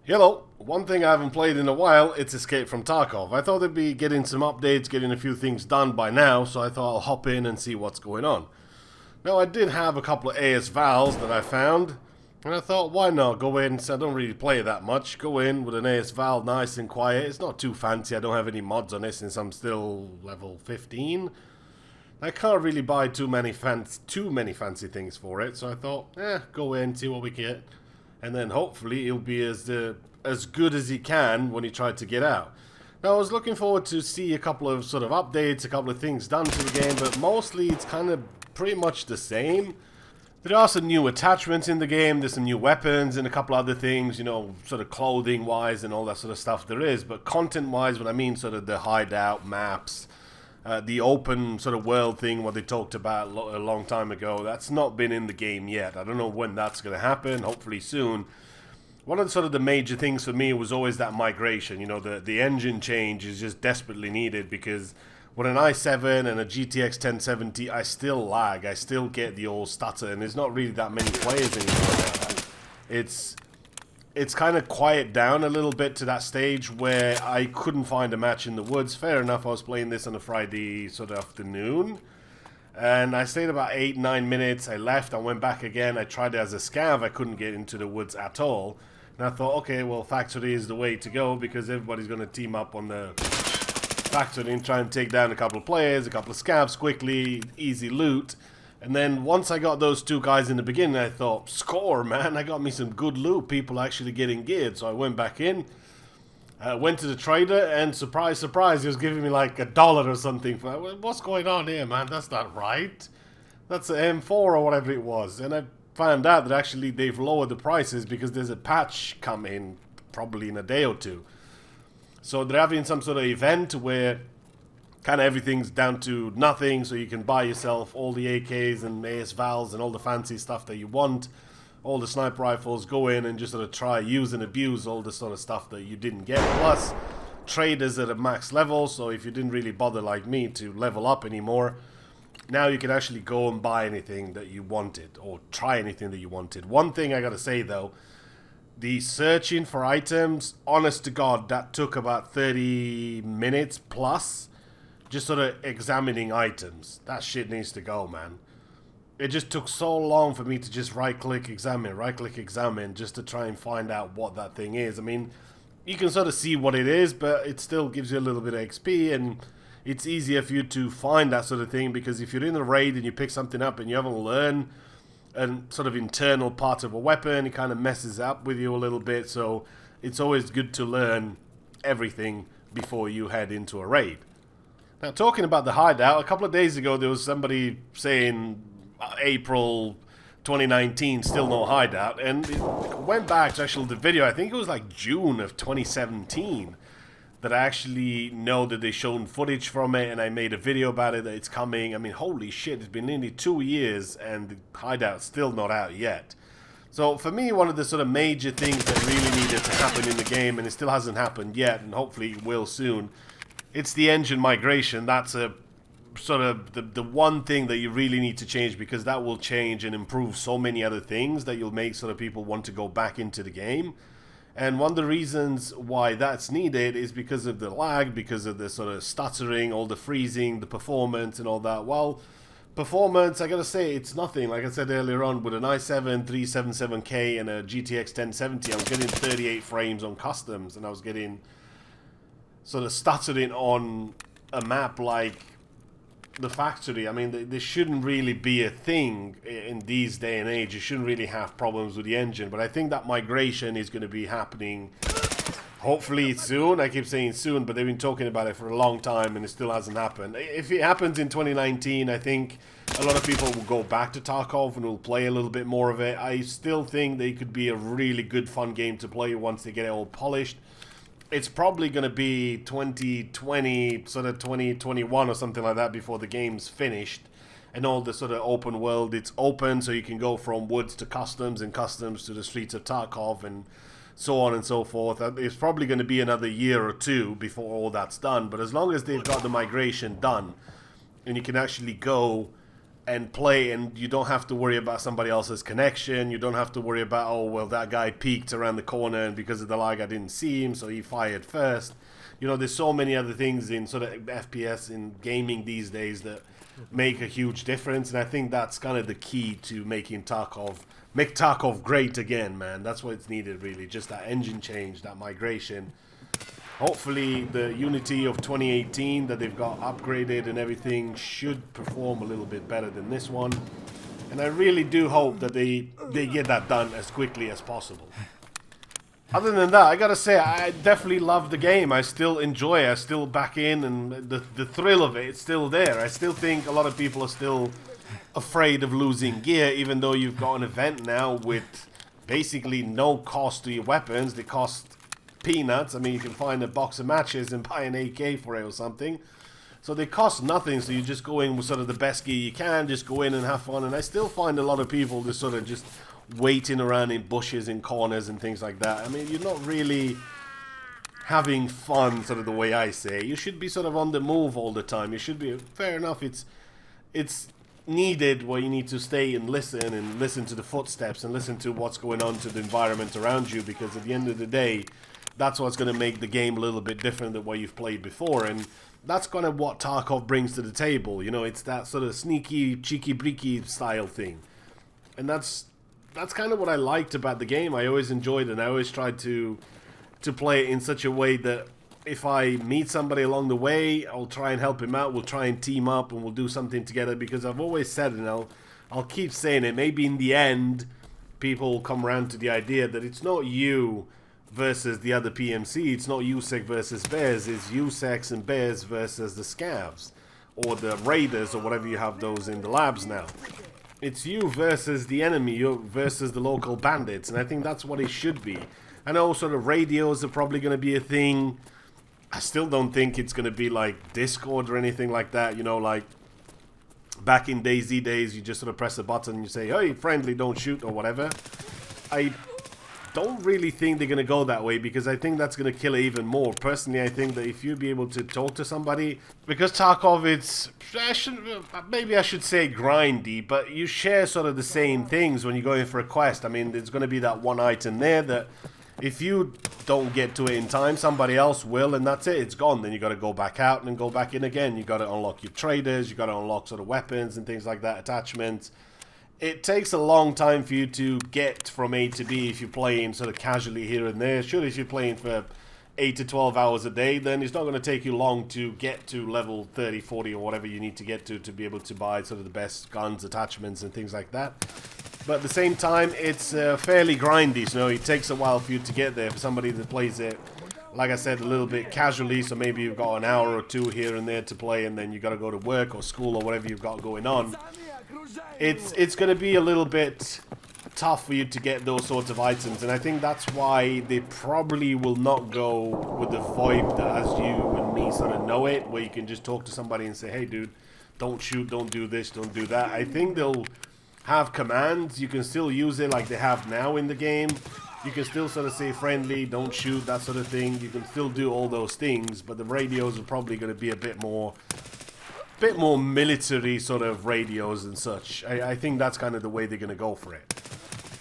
Hello. One thing I haven't played in a while, it's Escape from Tarkov. I thought they'd be getting some updates, getting a few things done by now, so I thought I'll hop in and see what's going on. Now, I did have a couple of AS Vals that I found, and I thought, why not go in, since I don't really play that much, go in with an AS Val nice and quiet. It's not too fancy, I don't have any mods on it since I'm still level 15. I can't really buy too many fancy things for it, so I thought, go in, see what we get, and then hopefully it'll be as good as he can when he tried to get out. Now, I was looking forward to see a couple of sort of updates, a couple of things done to the game, but mostly it's kind of pretty much the same. There are some new attachments in the game, there's some new weapons and a couple other things, you know, sort of clothing-wise and all that sort of stuff there is, but content-wise, when I mean sort of the hideout maps, the open sort of world thing, what they talked about a long time ago, that's not been in the game yet. I don't know when that's going to happen, hopefully soon. One of the sort of the major things for me was always that migration. You know, the engine change is just desperately needed because with an i7 and a GTX 1070, I still lag. I still get the old stutter, and there's not really that many players anymore. It's kind of quiet down a little bit to that stage where I couldn't find a match in the woods. Fair enough, I was playing this on a Friday sort of afternoon. And I stayed about 8-9 minutes. I left, I went back again. I tried it as a scav. I couldn't get into the woods at all. And I thought, okay, well, factory is the way to go because everybody's going to team up on the factory and try and take down a couple of players, a couple of scavs quickly, easy loot. And then once I got those two guys in the beginning, I thought, score, man. I got me some good loot. People actually getting geared. So I went back in, went to the trader, and surprise, surprise, he was giving me like $1 or something. What's going on here, man? That's not right. That's an M4 or whatever it was. And I found out that actually they've lowered the prices because there's a patch coming probably in a day or two. So they're having some sort of event where kind of everything's down to nothing, so you can buy yourself all the AKs and AS Vals and all the fancy stuff that you want, all the sniper rifles, go in and just sort of try, use and abuse all the sort of stuff that you didn't get. Plus, traders at a max level, so if you didn't really bother like me to level up anymore, now you can actually go and buy anything that you wanted, or try anything that you wanted. One thing I gotta say though, the searching for items, honest to God, that took about 30 minutes plus. Just sort of examining items. That shit needs to go, man. It just took so long for me to just right-click examine, just to try and find out what that thing is. I mean, you can sort of see what it is, but it still gives you a little bit of XP, and it's easier for you to find that sort of thing, because if you're in the raid and you pick something up and you haven't learned a sort of internal part of a weapon, it kind of messes up with you a little bit, so it's always good to learn everything before you head into a raid. Now, talking about the hideout, a couple of days ago there was somebody saying April 2019, still no hideout, and it went back to actually the video, I think it was like June of 2017, that I actually know that they shown footage from it, and I made a video about it, that it's coming. I mean, holy shit, it's been nearly 2 years, and the hideout's still not out yet. So, for me, one of the sort of major things that really needed to happen in the game, and it still hasn't happened yet, and hopefully it will soon, it's the engine migration. That's a sort of the one thing that you really need to change, because that will change and improve so many other things that you'll make sort of people want to go back into the game. And one of the reasons why that's needed is because of the lag, because of the sort of stuttering, all the freezing, the performance and all that. Well, performance, I gotta say, it's nothing. Like I said earlier on, with an i7 377K and a GTX 1070, I was getting 38 frames on customs, and I was getting sort of stuttering on a map like the factory. I mean, this shouldn't really be a thing in these day and age. You shouldn't really have problems with the engine, but I think that migration is going to be happening hopefully soon. I keep saying soon, but they've been talking about it for a long time and it still hasn't happened. If it happens in 2019, I think a lot of people will go back to Tarkov and will play a little bit more of it. I still think they could be a really good fun game to play once they get it all polished. It's probably going to be 2020, sort of 2021 or something like that before the game's finished. And all the sort of open world, it's open, so you can go from woods to customs and customs to the streets of Tarkov and so on and so forth. It's probably going to be another year or two before all that's done. But as long as they've got the migration done and you can actually go and play, and you don't have to worry about somebody else's connection. You don't have to worry about, oh, well, that guy peeked around the corner, and because of the lag I didn't see him, so he fired first. You know, there's so many other things in sort of FPS in gaming these days that make a huge difference, and I think that's kind of the key to making Tarkov, make Tarkov great again, man. That's what it's needed, really, just that engine change, that migration. Hopefully the Unity of 2018 that they've got upgraded and everything should perform a little bit better than this one. And I really do hope that they get that done as quickly as possible. Other than that, I gotta say, I definitely love the game. I still enjoy it. I still back in, and the thrill of it, it's still there. I still think a lot of people are still afraid of losing gear, even though you've got an event now with basically no cost to your weapons. They cost peanuts. I mean, you can find a box of matches and buy an AK for it or something. So they cost nothing, so you just go in with sort of the best gear you can, just go in and have fun. And I still find a lot of people just sort of just waiting around in bushes and corners and things like that. I mean, you're not really having fun sort of the way I say. You should be sort of on the move all the time. You should be, fair enough, it's needed where you need to stay and listen to the footsteps and listen to what's going on to the environment around you, because at the end of the day, that's what's going to make the game a little bit different than what you've played before. And that's kind of what Tarkov brings to the table. You know, it's that sort of sneaky, cheeky-breaky style thing. And that's kind of what I liked about the game. I always enjoyed it, and I always tried to play it in such a way that if I meet somebody along the way, I'll try and help him out. We'll try and team up, and we'll do something together, because I've always said, and I'll keep saying it, maybe in the end, people will come around to the idea that it's not you versus the other PMC. It's not USEC versus Bears. It's USECs and Bears versus the Scavs or the Raiders or whatever you have those in the labs now. It's you versus the enemy, you versus the local bandits, and I think that's what it should be. I know sort of radios are probably going to be a thing. I still don't think it's going to be like Discord or anything like that. You know, like back in DayZ days, you just sort of press a button and you say, hey, friendly, don't shoot or whatever. I don't really think they're going to go that way, because I think that's going to kill it even more. Personally, I think that if you'd be able to talk to somebody, because Tarkov, maybe I should say grindy, but you share sort of the same things when you go in for a quest. I mean, there's going to be that one item there that if you don't get to it in time, somebody else will, and that's it. It's gone. Then you got to go back out and go back in again. You got to unlock your traders. You got to unlock sort of weapons and things like that, attachments. It takes a long time for you to get from A to B if you're playing sort of casually here and there. Sure, if you're playing for 8 to 12 hours a day, then it's not going to take you long to get to level 30, 40 or whatever you need to get to be able to buy sort of the best guns, attachments and things like that. But at the same time, it's fairly grindy, so it takes a while for you to get there. For somebody that plays it, like I said, a little bit casually, so maybe you've got an hour or two here and there to play, and then you got to go to work or school or whatever you've got going on. It's going to be a little bit tough for you to get those sorts of items, and I think that's why they probably will not go with the VoIP that as you and me sort of know it, where you can just talk to somebody and say, hey dude, don't shoot, don't do this, don't do that. I think they'll have commands. You can still use it like they have now in the game. You can still sort of say friendly, don't shoot, that sort of thing. You can still do all those things, but the radios are probably going to be a bit more military sort of radios and such. I think that's kind of the way they're going to go for it.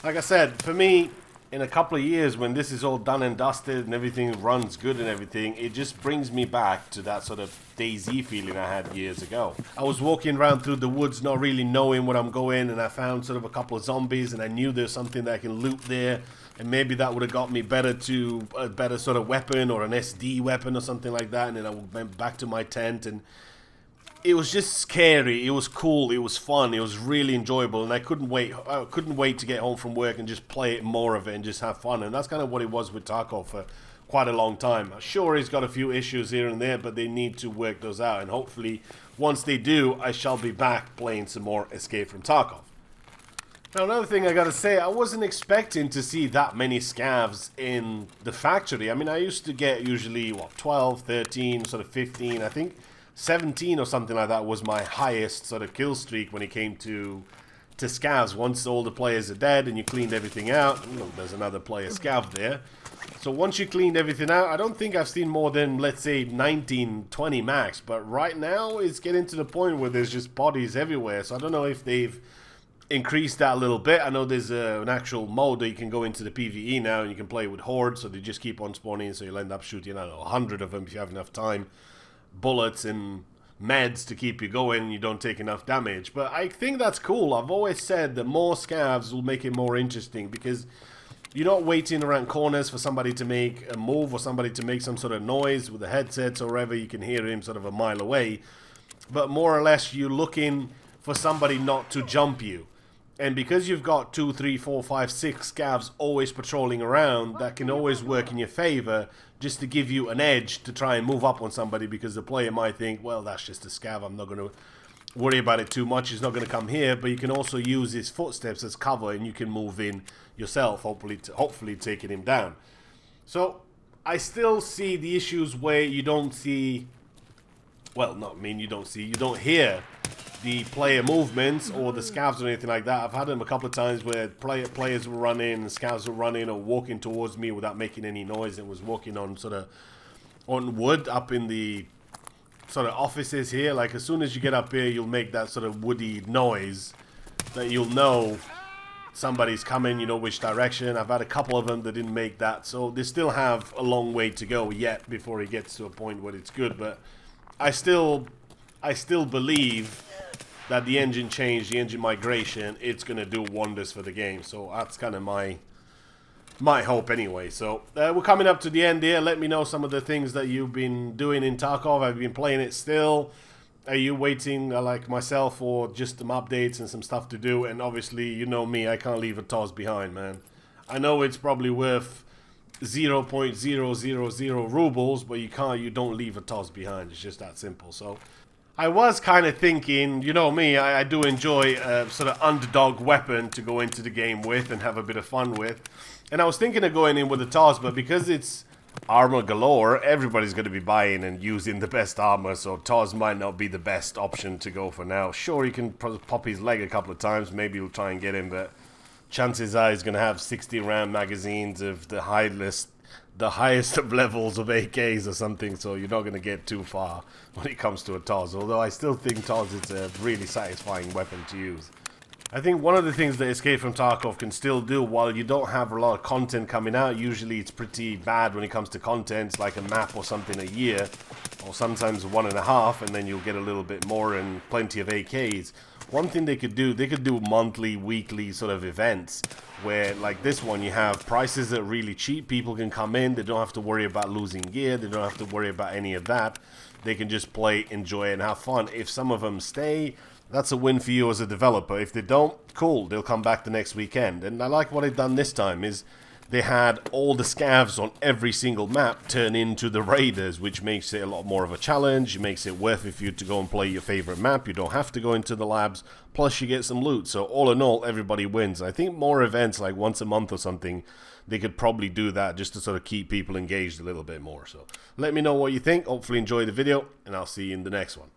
Like I said, for me, in a couple of years when this is all done and dusted and everything runs good and everything, it just brings me back to that sort of DayZ feeling I had years ago. I was walking around through the woods not really knowing where I'm going, and I found sort of a couple of zombies, and I knew there's something that I can loot there, and maybe that would have got me better to a better sort of weapon or an SD weapon or something like that, and then I went back to my tent, and it was just scary, it was cool, it was fun, it was really enjoyable, and I couldn't wait to get home from work and just play it more of it and just have fun. And that's kind of what it was with Tarkov for quite a long time. Sure, he's got a few issues here and there, but they need to work those out, and hopefully once they do, I shall be back playing some more Escape from Tarkov. Now, another thing I gotta say, I wasn't expecting to see that many scavs in the factory. I mean, I used to get usually, what, 12, 13, sort of 15, I think 17 or something like that was my highest sort of kill streak when it came to to scavs once all the players are dead and you cleaned everything out. Look, there's another player scav there. So once you cleaned everything out, I don't think I've seen more than, let's say, 19, 20 max. But right now, it's getting to the point where there's just bodies everywhere. So I don't know if they've increased that a little bit. I know there's an actual mode that you can go into the PvE now and you can play with hordes. So they just keep on spawning. So you'll end up shooting, I don't know, 100 of them if you have enough time. Bullets and meds to keep you going and you don't take enough damage. But I think that's cool. I've always said that more scavs will make it more interesting because you're not waiting around corners for somebody to make a move or somebody to make some sort of noise with the headsets or wherever. You can hear him sort of a mile away. But more or less, you're looking for somebody not to jump you. And because you've got 2, 3, 4, 5, 6 scavs always patrolling around, that can always work in your favor just to give you an edge to try and move up on somebody, because the player might think, well, that's just a scav, I'm not going to worry about it too much, he's not going to come here. But you can also use his footsteps as cover and you can move in yourself, hopefully taking him down. So I still see the issues where you don't see, well, not mean you don't see, you don't hear the player movements or the scavs or anything like that. I've had them a couple of times where players were running and scavs were running or walking towards me without making any noise, and was walking on sort of on wood up in the sort of offices here. Like as soon as you get up here, you'll make that sort of woody noise that you'll know somebody's coming, you know which direction. I've had a couple of them that didn't make that, so they still have a long way to go yet before it gets to a point where it's good. But I still believe that the engine change, the engine migration, it's gonna do wonders for the game. So that's kind of my hope anyway. So we're coming up to the end here. Let me know some of the things that you've been doing in Tarkov. Have you been playing it still? Are you waiting, like myself, for just some updates and some stuff to do? And obviously, you know me, I can't leave a TOS behind, man. I know it's probably worth 0.000 rubles, but you don't leave a TOS behind. It's just that simple. So I was kind of thinking, you know me, I do enjoy a sort of underdog weapon to go into the game with and have a bit of fun with. And I was thinking of going in with a TOS, but because it's armor galore, everybody's going to be buying and using the best armor, so TOS might not be the best option to go for now. Sure, you can pop his leg a couple of times, maybe you'll try and get him, but chances are he's going to have 60 round magazines of the highest of levels of AKs or something, so you're not going to get too far when it comes to a TOS, although I still think TOS is a really satisfying weapon to use. I think one of the things that Escape from Tarkov can still do, while you don't have a lot of content coming out, usually it's pretty bad when it comes to content, it's like a map or something a year, or sometimes 1.5, and then you'll get a little bit more and plenty of AKs. One thing they could do monthly, weekly sort of events, where like this one, you have prices that are really cheap, people can come in, they don't have to worry about losing gear, they don't have to worry about any of that, they can just play, enjoy it, and have fun. If some of them stay, that's a win for you as a developer. If they don't, cool, they'll come back the next weekend. And I like what they've done this time is they had all the scavs on every single map turn into the raiders, which makes it a lot more of a challenge. It makes it worth it for you to go and play your favorite map. You don't have to go into the labs, plus you get some loot. So all in all, everybody wins. I think more events, like once a month or something, they could probably do that just to sort of keep people engaged a little bit more. So let me know what you think. Hopefully enjoy the video, and I'll see you in the next one.